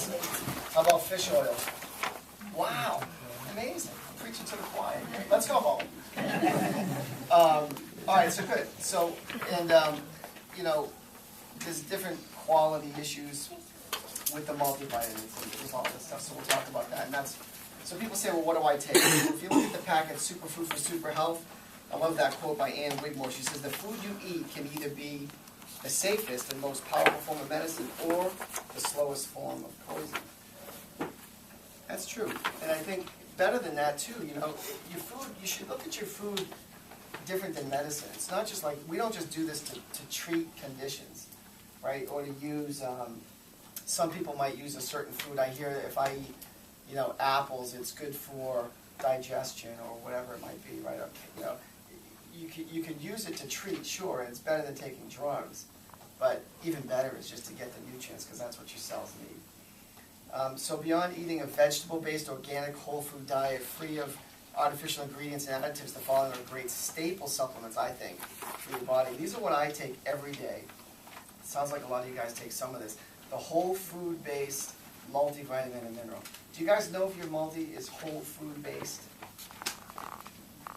Awesome. How about fish oil? Wow, amazing. I'm preaching to the choir. Let's go home. All right, so good. So, and you know, there's different quality issues with the multivitamins and with all this stuff. So we'll talk about that. And that's so people say, well, what do I take? If you look at the packet, Superfood for Super Health. I love that quote by Ann Wigmore. She says, the food you eat can either be the safest and most powerful form of medicine or the slowest form of poison. That's true. And I think better than that too, you know, your food, you should look at your food different than medicine. It's not just like, we don't just do this to treat conditions, right? Or to use, some people might use a certain food. I hear that if I eat, you know, apples, it's good for digestion or whatever it might be, right? Okay, you know, you could use it to treat, sure, and it's better than taking drugs, but even better is just to get the nutrients, because that's what your cells need. So beyond eating a vegetable-based, organic, whole food diet, free of artificial ingredients and additives, the following are great staple supplements, I think, for your body. These are what I take every day. It sounds like a lot of you guys take some of this. The whole food-based multivitamin and mineral. Do you guys know if your multi is whole food-based?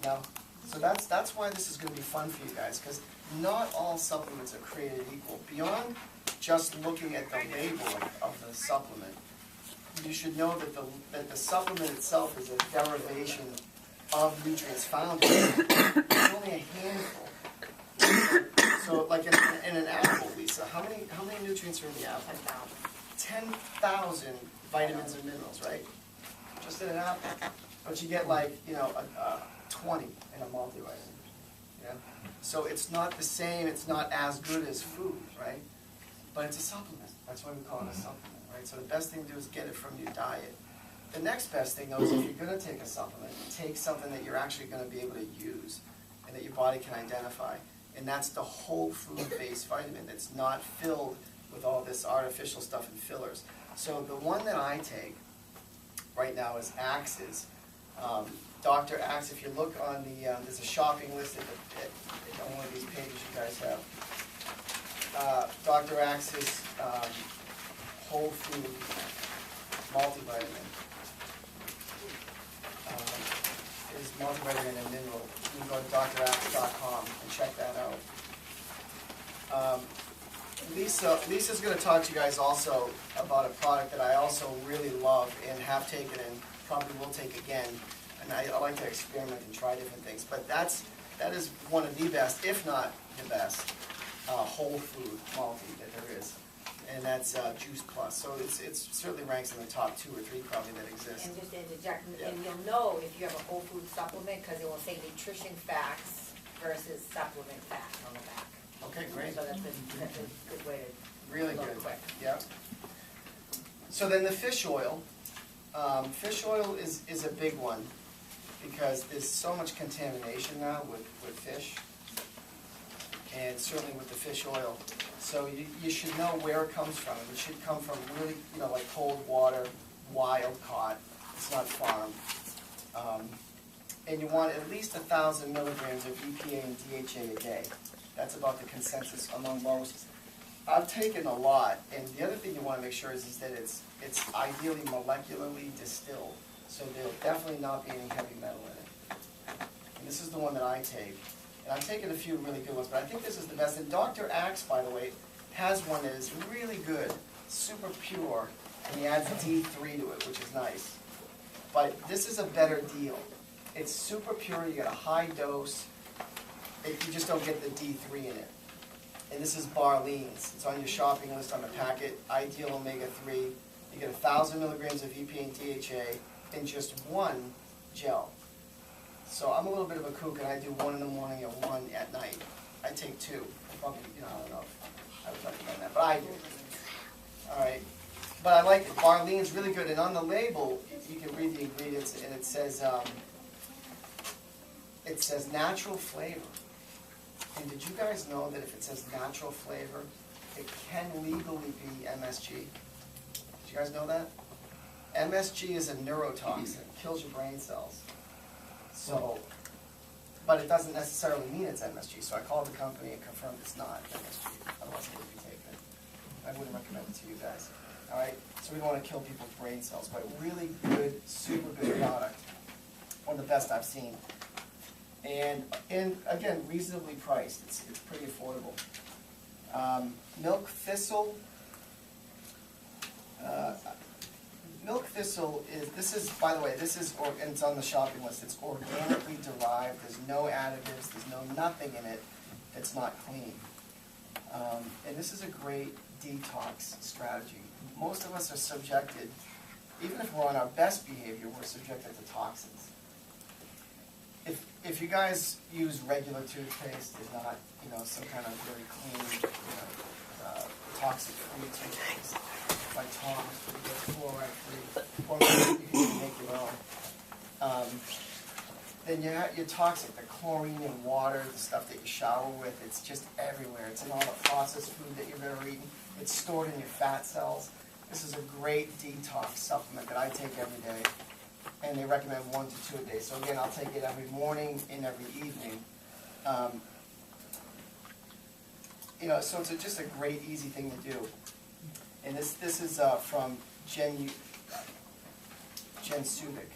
No? So that's why this is going to be fun for you guys, because not all supplements are created equal. Beyond just looking at the label of the supplement, you should know that the supplement itself is a derivation of nutrients found in it. It's only a handful. So like in an apple, Lisa, how many nutrients are in the apple? 10,000 vitamins and minerals, right? Just in an apple. But you get like, you know, 20 in a multivitamin. Yeah? So it's not the same, it's not as good as food, right? But it's a supplement. That's why we call it a supplement, right? So the best thing to do is get it from your diet. The next best thing, though, is if you're going to take a supplement, take something that you're actually going to be able to use and that your body can identify. And that's the whole food-based vitamin that's not filled with all this artificial stuff and fillers. So the one that I take right now is Axe's. Dr. Axe, if you look on the, there's a shopping list on one of these pages you guys have. Dr. Axe's whole food multivitamin is multivitamin and mineral. You can go to draxe.com and check that out. Lisa's going to talk to you guys also about a product that I also really love and have taken and probably will take again. And I like to experiment and try different things. But that is one of the best, if not the best, whole food multi that there is. And that's Juice Plus. So it certainly ranks in the top 2 or 3 probably that exist. And just to interject, Yeah. and you'll know if you have a whole food supplement because it will say nutrition facts versus supplement facts on the back. Okay, great. So that's a good way to Really look good. quick. Yeah. So then the fish oil. Fish oil is a big one because there's so much contamination now with fish, and certainly with the fish oil. So you should know where it comes from. It should come from really, you know, like cold water, wild caught. It's not farmed. And you want at least 1,000 milligrams of EPA and DHA a day. That's about the consensus among most. I've taken a lot, and the other thing you want to make sure is that it's ideally molecularly distilled, so there'll definitely not be any heavy metal in it. And this is the one that I take. And I've taken a few really good ones, but I think this is the best. And Dr. Axe, by the way, has one that is really good, super pure, and he adds D3 to it, which is nice. But this is a better deal. It's super pure, you get a high dose, you just don't get the D3 in it. And this is Barlean's. It's on your shopping list on the packet. Ideal omega-3. You get 1,000 milligrams of EPA and DHA in just one gel. So I'm a little bit of a kook, and I do 1 in the morning and 1 at night. I take 2. Probably, you know, I don't know if I would recommend that, but I do. All right. But I like it. Barlean's really good. And on the label, you can read the ingredients, and it says natural flavor. And did you guys know that if it says natural flavor, it can legally be MSG? Did you guys know that? MSG is a neurotoxin. It kills your brain cells. So, but it doesn't necessarily mean it's MSG. So I called the company and confirmed it's not MSG. Otherwise, I would be taking it. I wouldn't recommend it to you guys. All right, so we don't want to kill people's brain cells, but really good, super good product. One of the best I've seen. And again, reasonably priced. It's pretty affordable. Milk thistle. Milk thistle is, by the way, and it's on the shopping list, it's organically derived, there's no additives, there's nothing in it that's not clean. And this is a great detox strategy. Most of us are subjected, even if we're on our best behavior, we're subjected to toxins. If you guys use regular toothpaste, it's not, some kind of very clean, toxic-free toothpaste, like Tom's, fluoride-free, or maybe you can even make your own. Then you're toxic. The chlorine in water, the stuff that you shower with, it's just everywhere. It's in all the processed food that you've ever eaten. It's stored in your fat cells. This is a great detox supplement that I take every day, and they recommend 1 to 2 a day. So again, I'll take it every morning and every evening. So it's just a great, easy thing to do. And this is from Jen Sudik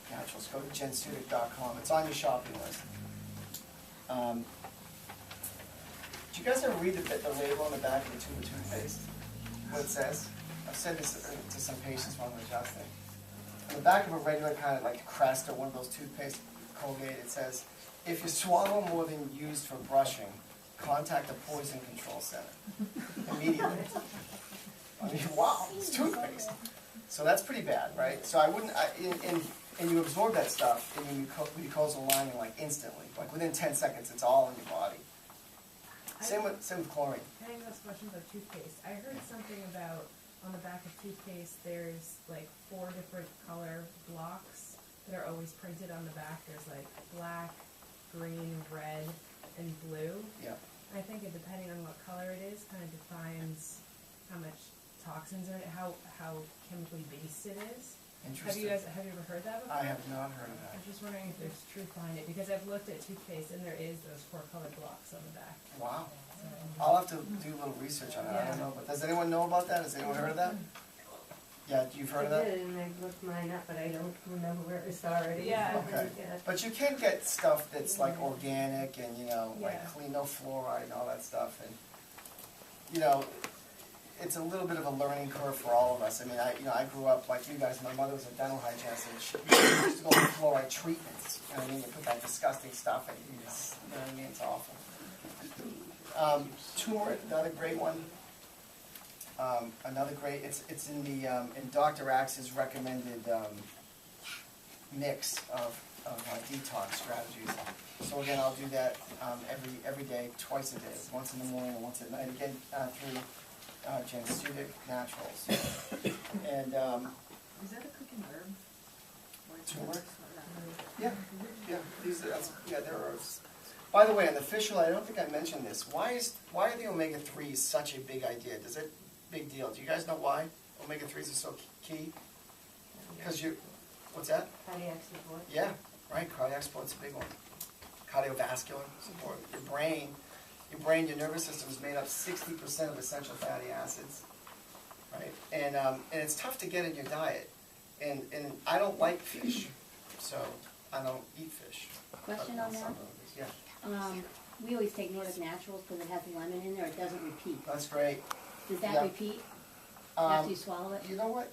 Naturals. Go to jensudik.com. It's on your shopping list. Did you guys ever read the label on the back of the tube of toothpaste? What it says? I've said this to some patients while I'm adjusting. On the back of a regular kind of like Crest or one of those toothpaste, Colgate, it says, if you swallow more than used for brushing, contact the Poison Control Center immediately. I mean, wow, it's toothpaste. So that's pretty bad, right? So I wouldn't, and you absorb that stuff in your mucosal lining like instantly. Like within 10 seconds, it's all in your body. Same with chlorine. I have this question about toothpaste. I heard something about on the back of toothpaste, there's like 4 different color blocks that are always printed on the back. There's like black, green, red, and blue. Yeah. I think it, depending on what color it is, kind of defines how much toxins are in it, how chemically based it is. Interesting. Have you ever heard that before? I have not heard of I that. was just wondering if there's truth behind it, because I've looked at toothpaste and there is those 4 color blocks on the back. Wow. So, I'll have to do a little research on that. I don't know, but does anyone know about that? Has anyone heard of that? Yeah, you've heard of that? I did, and I looked mine up, but I don't remember where it was already. Yeah. Okay. But you can get stuff that's like organic and, like Yeah. clean, no fluoride and all that stuff. And, it's a little bit of a learning curve for all of us. I mean, I grew up like you guys. My mother was a dental hygienist, and she used to go through fluoride treatments. You know what I mean? You put that disgusting stuff in, you know what I mean? It's awful. Turmeric, another great one. Another great. It's in the in Dr. Axe's recommended mix of detox strategies. So again, I'll do that every day, twice a day, once in the morning and once at night. Again, through Jen Sudik Naturals. And Is that a cooking herb? turmeric? Yeah. There are. By the way, on the fish oil, I don't think I mentioned this. Why are the omega-3s such a big idea? Big deal? Do you guys know why omega-3s are so key? Because what's that? Cardiac support. Yeah, right. Cardiac support's a big one. Cardiovascular support. Your nervous system is made up 60% of essential fatty acids, right? And it's tough to get in your diet. And I don't like fish, so I don't eat fish. Question on that? Yeah, We always take Nordic Naturals because it has lemon in there, it doesn't repeat. that's great. Does Yeah. that repeat after you Um, swallow it? you know what?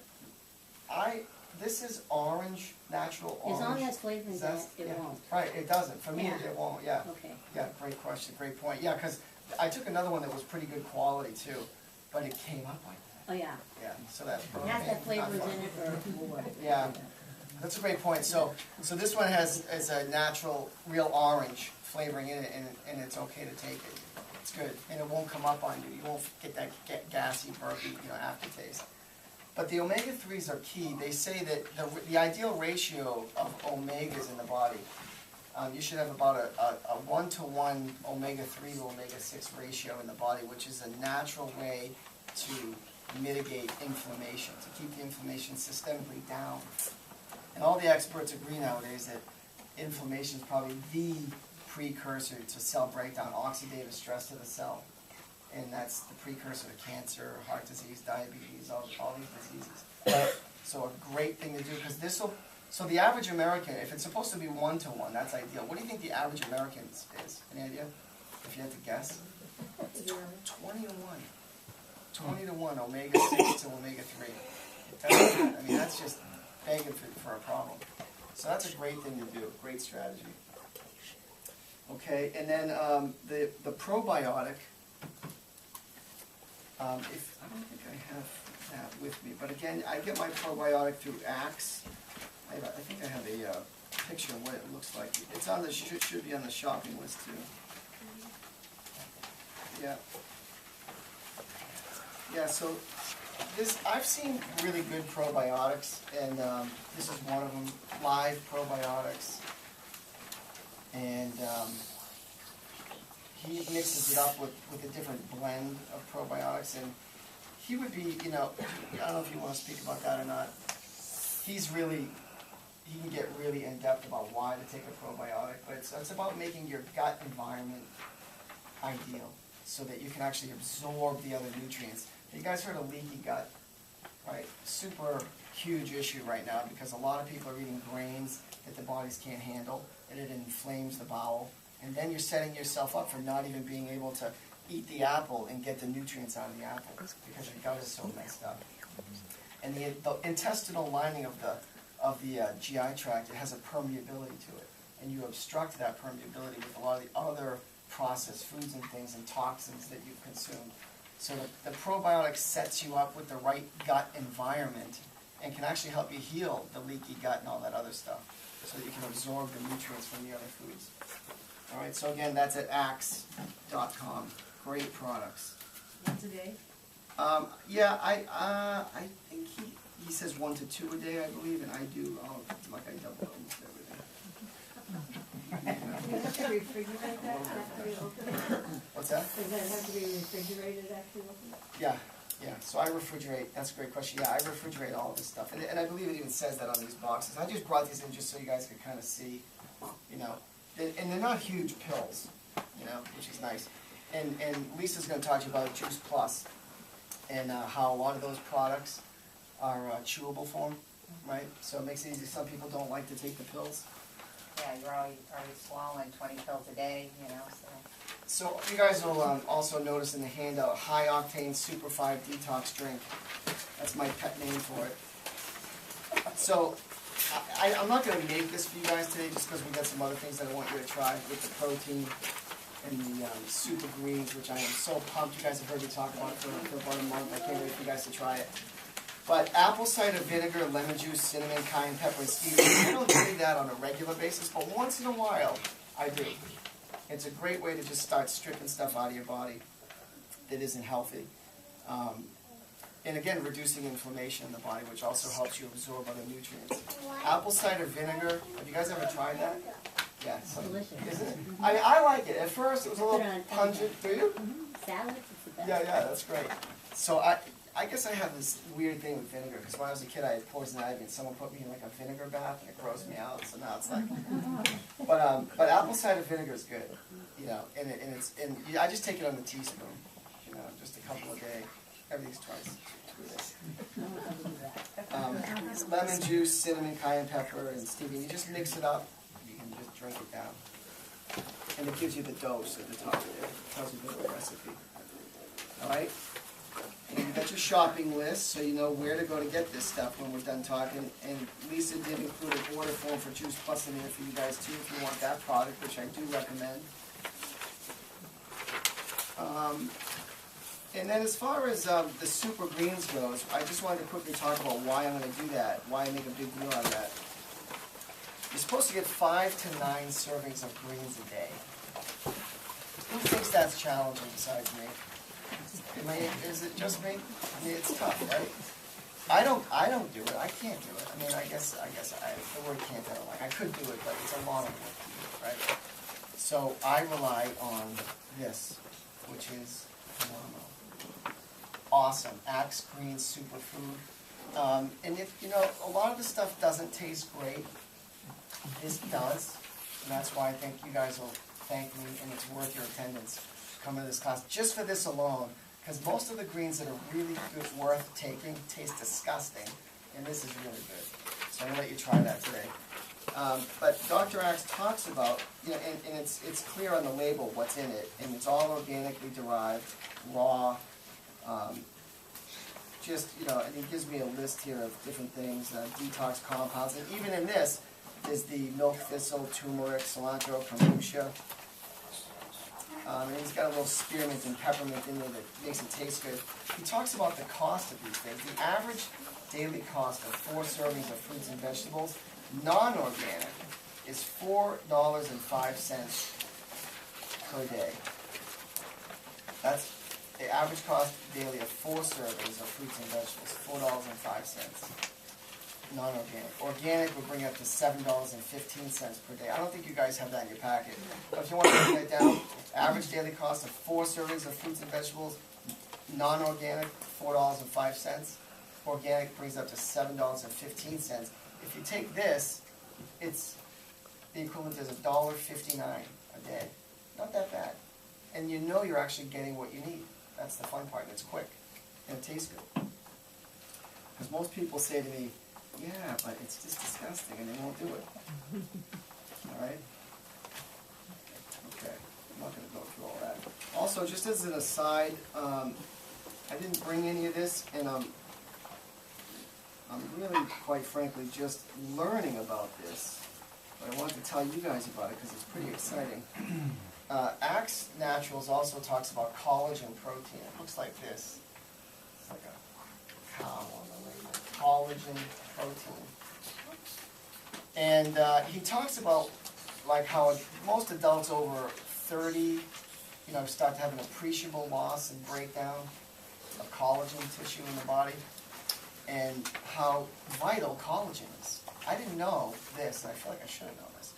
This is orange, natural orange. As long as flavoring Is that- does, it yeah. won't. Right, it doesn't. For me, Yeah. it won't, yeah. Okay. Yeah, great question, great point. Yeah, because I took another one that was pretty good quality too, but it came up like that. Oh, yeah. Yeah, so that's. It has that flavors not fun. in it or more. Yeah, that's a great point. So this one is a natural, real orange flavoring in it, and it's okay to take it. It's good, and it won't come up on you. You won't get that gassy, burpy, aftertaste. But the omega-3s are key. They say that the ideal ratio of omegas in the body, you should have about a 1-to-1 omega-3 to omega-6 ratio in the body, which is a natural way to mitigate inflammation, to keep the inflammation systemically down. And all the experts agree nowadays that inflammation is probably the precursor to cell breakdown, oxidative stress to the cell. and that's the precursor to cancer, heart disease, diabetes, all these diseases. So a great thing to do, because so the average American, if it's supposed to be 1-to-1, that's ideal. What do you think the average American is? Any idea? If you had to guess? 20-to-1. 20-to-1, omega-6 to omega-3. I mean, that's just begging for a problem. So that's a great thing to do, great strategy. Okay, and then the probiotic, I don't think I have that with me, but again, I get my probiotic through Axe. I think I have a picture of what it looks like. It's on the, should be on the shopping list too. Yeah. Yeah, so I've seen really good probiotics, and this is one of them, Live Probiotics. And he mixes it up with a different blend of probiotics, and he would be, I don't know if you want to speak about that or not. He can get really in-depth about why to take a probiotic, but it's about making your gut environment ideal so that you can actually absorb the other nutrients. You guys heard of leaky gut, right? Super huge issue right now because a lot of people are eating grains that the bodies can't handle, and it inflames the bowel. And then you're setting yourself up for not even being able to eat the apple and get the nutrients out of the apple because your gut is so messed up. And the intestinal lining of the GI tract, it has a permeability to it, and you obstruct that permeability with a lot of the other processed foods and things and toxins that you've consumed. So the probiotic sets you up with the right gut environment and can actually help you heal the leaky gut and all that other stuff so that you can absorb the nutrients from the other foods. All right, so again, that's at axe.com. Great products. Once a day? Yeah, I think he says 1 to 2 a day, I believe, and I do, like I double almost everything. You have to refrigerate that after you open it? What's that? Does that have to be refrigerated after you open it? Yeah, so I refrigerate, that's a great question. Yeah, I refrigerate all this stuff, and I believe it even says that on these boxes. I just brought these in just so you guys could kind of see, and they're not huge pills, which is nice. And Lisa's going to talk to you about Juice Plus and how a lot of those products are chewable form, right? So it makes it easy. Some people don't like to take the pills. Yeah, you're already swallowing 20 pills a day, So you guys will also notice in the handout, High Octane Super 5 Detox Drink. That's my pet name for it. So I'm not going to make this for you guys today just because we got some other things that I want you to try with the protein and the super greens, which I am so pumped. You guys have heard me talk about it for about a month. I can't wait for you guys to try it. But apple cider vinegar, lemon juice, cinnamon, cayenne pepper, and stevia, I don't do that on a regular basis, but once in a while, I do. It's a great way to just start stripping stuff out of your body that isn't healthy. And again, reducing inflammation in the body, which also helps you absorb other nutrients. Apple cider vinegar, have you guys ever tried that? Yeah, so, Delicious. isn't it? I like it. At first, it was a little pungent. Do you? Salads, it's the best. Yeah, that's great. So I guess I have this weird thing with vinegar, because when I was a kid I had poison ivy and someone put me in like a vinegar bath and it grossed me out, so now it's like, but apple cider vinegar is good, and I just take it on the teaspoon, just a couple a day, everything's twice a day. Lemon juice, cinnamon, cayenne pepper, and stevia, you just mix it up, you can just drink it down. And it gives you the dose at the top of it, it tells you the recipe. Alright? And you got your shopping list, so you know where to go to get this stuff when we're done talking. And Lisa did include an order form for Juice Plus in there for you guys too, if you want that product, which I do recommend. And then as far as the super greens goes, I just wanted to quickly talk about why I'm going to do that, why I make a big deal out of that. You're supposed to get 5 to 9 servings of greens a day. Who thinks that's challenging besides me? Is it just me? I mean, it's tough, right? I don't do it. I can't do it. I mean, I guess the word can't, I don't like. I could do it, but it's a lot of work to do it, right? So I rely on this, which is phenomenal. Awesome. Axe Green Superfood. And if, a lot of the stuff doesn't taste great. This does. And that's why I think you guys will thank me, and it's worth your attendance. come into this class just for this alone, because most of the greens that are really good, worth taking taste disgusting, and this is really good. So I'm gonna let you try that today. But Dr. Axe talks about, you know, and it's clear on the label what's in it, and it's all organically derived, raw. Just, you know, and he gives me a list here of different things, detox compounds, and even in this is the milk thistle, turmeric, cilantro, kombucha. And he's got a little spearmint and peppermint in there that makes it taste good. He talks about the cost of these things. The average daily cost of 4 servings of fruits and vegetables, non-organic, is $4.05 per day. That's the average cost daily of 4 servings of fruits and vegetables, $4.05. Non-organic. Organic would bring it up to $7.15 per day. I don't think you guys have that in your packet. But if you want to write that down, average daily cost of 4 servings of fruits and vegetables, non-organic, $4.05. Organic brings it up to $7.15. If you take this, it's the equivalent is $1.59 a day. Not that bad. And you know you're actually getting what you need. That's the fun part. It's quick. And it tastes good. Because most people say to me, yeah, but it's just disgusting, and they won't do it. All right? Okay. I'm not going to go through all that. Also, just as an aside, I didn't bring any of this, and I'm really, quite frankly, just learning about this. But I wanted to tell you guys about it because it's pretty exciting. Axe Naturals also talks about collagen protein. It looks like this. It's like a cow on the label. Collagen protein. And he talks about like how most adults over 30, you know, start to have an appreciable loss and breakdown of collagen tissue in the body, and how vital collagen is. I didn't know this, and I feel like I should have known this.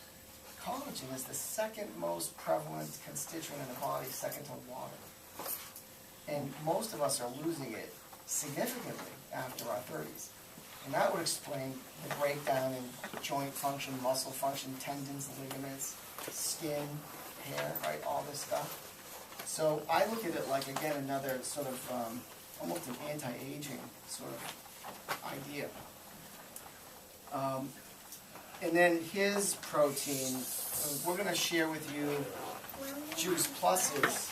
Collagen is the second most prevalent constituent in the body, second to water. And most of us are losing it significantly after our 30s. And that would explain the breakdown in joint function, muscle function, tendons, ligaments, skin, hair, right, all this stuff. So I look at it like, again, another sort of, almost an anti-aging sort of idea. And then his protein, we're going to share with you Juice Plus's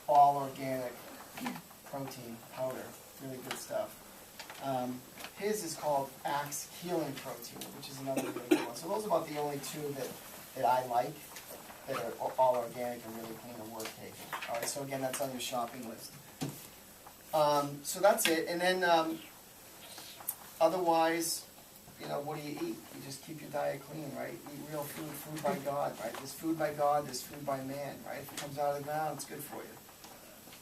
all organic protein powder, really good stuff. His is called Axe Healing Protein, which is another really good one. So those are about the only two that I like, that are all organic and really clean and worth taking. All right, so again, that's on your shopping list. So that's it. And then otherwise, you know, what do you eat? You just keep your diet clean, right? Eat real food, food by God, right? There's food by God, there's food by man, right? If it comes out of the ground, it's good for you.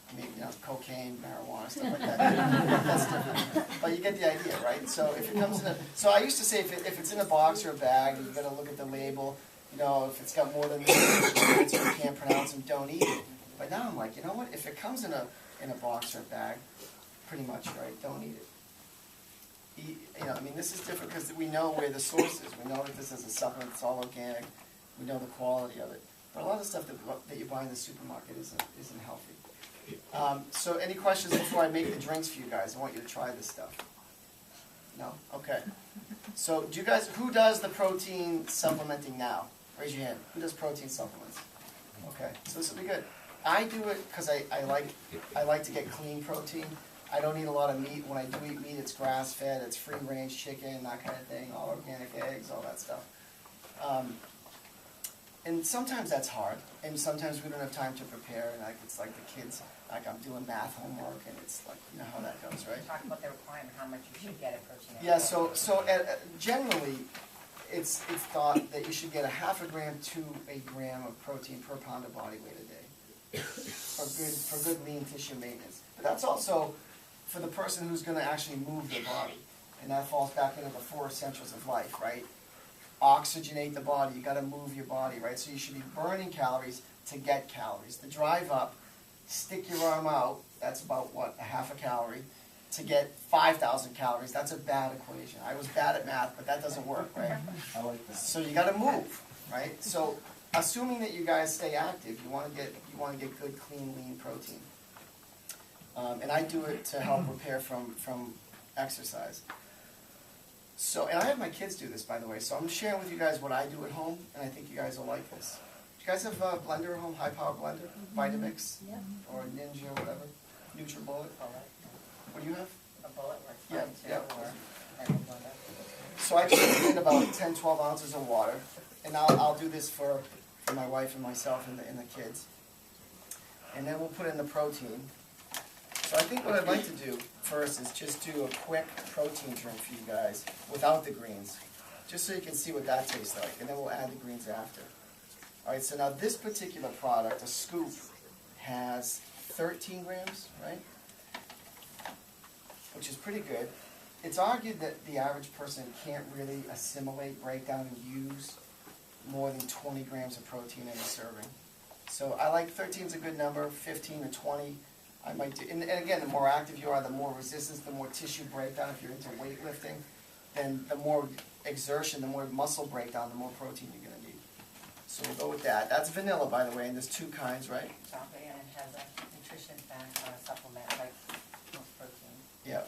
I mean, you know, cocaine, marijuana, stuff like that. That's different. But you get the idea, right? So if it comes in a, so I used to say if it's in a box or a bag, you got to look at the label. You know, if it's got more than these you can't pronounce them, don't eat it. But now I'm like, you know what? If it comes in a box or a bag, pretty much, right? Don't eat it. You know, I mean, this is different because we know where the source is. We know that this is a supplement. It's all organic. We know the quality of it. But a lot of stuff that you buy in the supermarket isn't healthy. So any questions before I make the drinks for you guys? I want you to try this stuff. No? Okay. So do you guys, who does the protein supplementing now? Raise your hand. Who does protein supplements? Okay. So this will be good. I do it because I like to get clean protein. I don't eat a lot of meat. When I do eat meat, it's grass-fed, it's free-range chicken, that kind of thing, all organic eggs, all that stuff. And sometimes that's hard, and sometimes we don't have time to prepare, and it's like the kids, like I'm doing math homework, and it's like, you know how that goes, right? Talk about the requirement, how much you should get of protein. Yeah, so generally, it's thought that you should get 0.5 gram to 1 gram of protein per pound of body weight a day for good lean tissue maintenance. But that's also for the person who's going to actually move their body, and that falls back into the 4 essentials of life, right? Oxygenate the body. You got to move your body, right? So you should be burning calories to get calories. To drive up, stick your arm out. That's about what, 0.5 calorie. To get 5,000 calories. That's a bad equation. I was bad at math, but that doesn't work, right? I like that. So you got to move, right? So assuming that you guys stay active, you wanna get good, clean, lean protein. And I do it to help repair from exercise. So, and I have my kids do this, by the way, so I'm sharing with you guys what I do at home, and I think you guys will like this. Do you guys have a blender at home, high-power blender? Vitamix? Yep. Or Ninja, or whatever? NutriBullet? What do you have? A bullet works Yeah, fine too, yeah. or a blender. So I just put in about 10, 12 ounces of water, and I'll do this for my wife and myself and the kids. And then we'll put in the protein. So I think what I'd like to do first is just do a quick protein drink for you guys without the greens, just so you can see what that tastes like, and then we'll add the greens after. All right, so now this particular product, a scoop, has 13 grams, right? Which is pretty good. It's argued that the average person can't really assimilate, break down, and use more than 20 grams of protein in a serving. So I like 13 is a good number, 15 to 20. I might do, and again, the more active you are, the more resistance, the more tissue breakdown. If you're into weightlifting, then the more exertion, the more muscle breakdown, the more protein you're gonna need. So we'll go with that. That's vanilla, by the way, and there's two kinds, right? Chocolate, and it has a nutrition fact or a supplement like most protein, Yeah.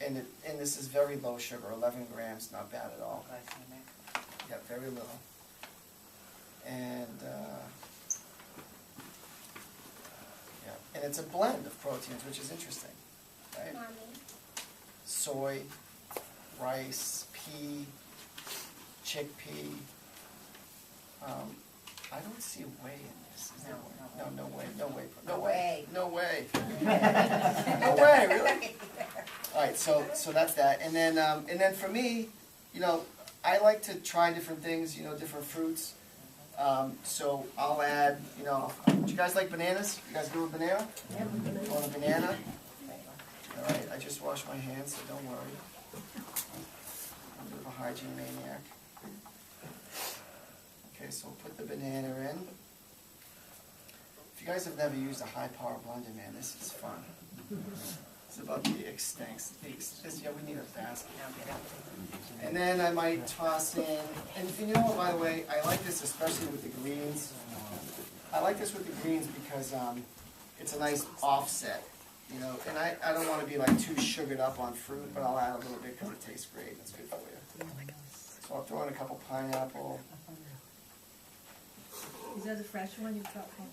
And this is very low sugar, 11 grams, not bad at all. glycemic. Yeah, very little. And, yeah, and it's a blend of proteins, which is interesting, right? Soy, rice, pea, chickpea. I don't see whey in this. Is there whey? No way, no way, no way, no way. No way, really? All right, so that's that. And then for me, you know, I like to try different things, you know, different fruits. So I'll add, you know, do you guys like bananas? You guys good with banana? Yeah, we're gonna- Want a banana? All right, I just washed my hands, so don't worry. I'm a bit of a hygiene maniac. Okay, so we'll put the banana in. If you guys have never used a high-power blender, man, this is fun. It's about the extinct. Yeah, we need a basket. And then I might toss in, and you know what, by the way, I like this especially with the greens. I like this with the greens because it's a nice offset, you know, and I don't want to be like too sugared up on fruit, but I'll add a little bit because it tastes great and it's good for you. So I'll throw in a couple pineapple. Is that the fresh one you got from?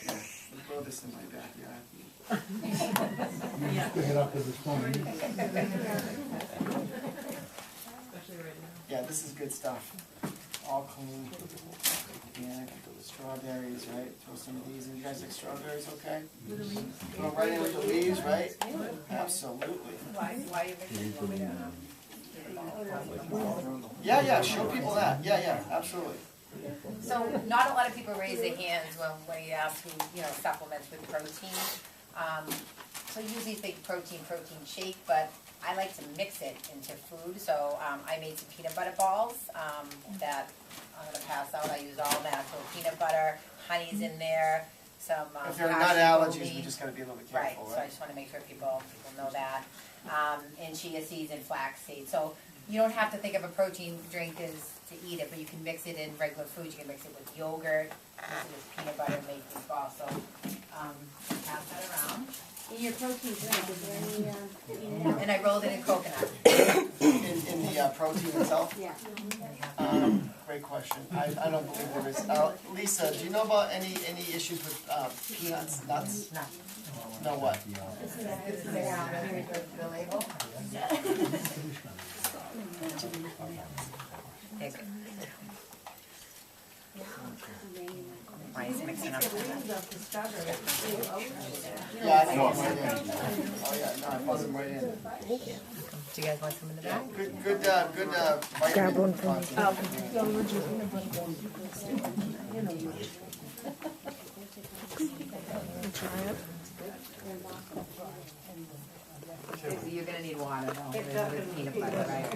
Yeah, we'll grow this in my backyard. Yeah. Pick it up with the spoon. Especially right now. Yeah, this is good stuff. All clean, organic, strawberries, right? Throw some of these in. You guys like strawberries, okay? With the leaves? Throw right in with the leaves, right? Absolutely. Why you making it with Yeah, show people that. Yeah, absolutely. So not a lot of people raise their hands when you ask who, you know, supplements with protein. So usually think protein shake, but I like to mix it into food. So I made some peanut butter balls that I'm gonna pass out. I use all natural peanut butter, honey's in there, some If there are nut cashew allergies, we leaves. just gotta be a little bit Right, careful, so I right? just wanna make sure people know that. And chia seeds and flax seeds. So you don't have to think of a protein drink as to eat it, but you can mix it in regular food. You can mix it with yogurt, mix it with peanut butter, and make these balls. So pass that around. In your protein drink, is there any, And I rolled it in coconut. In the protein itself? yeah. Great question. I don't believe there is. Lisa, do you know about any issues with peanuts, nuts? No. No what? The label? Mine's mixing up. Yeah, I know. Right in. Oh yeah, no, I buzz them right in. Do you guys want some in the back? Good vitamin content. You're gonna need water though, with peanut butter, right?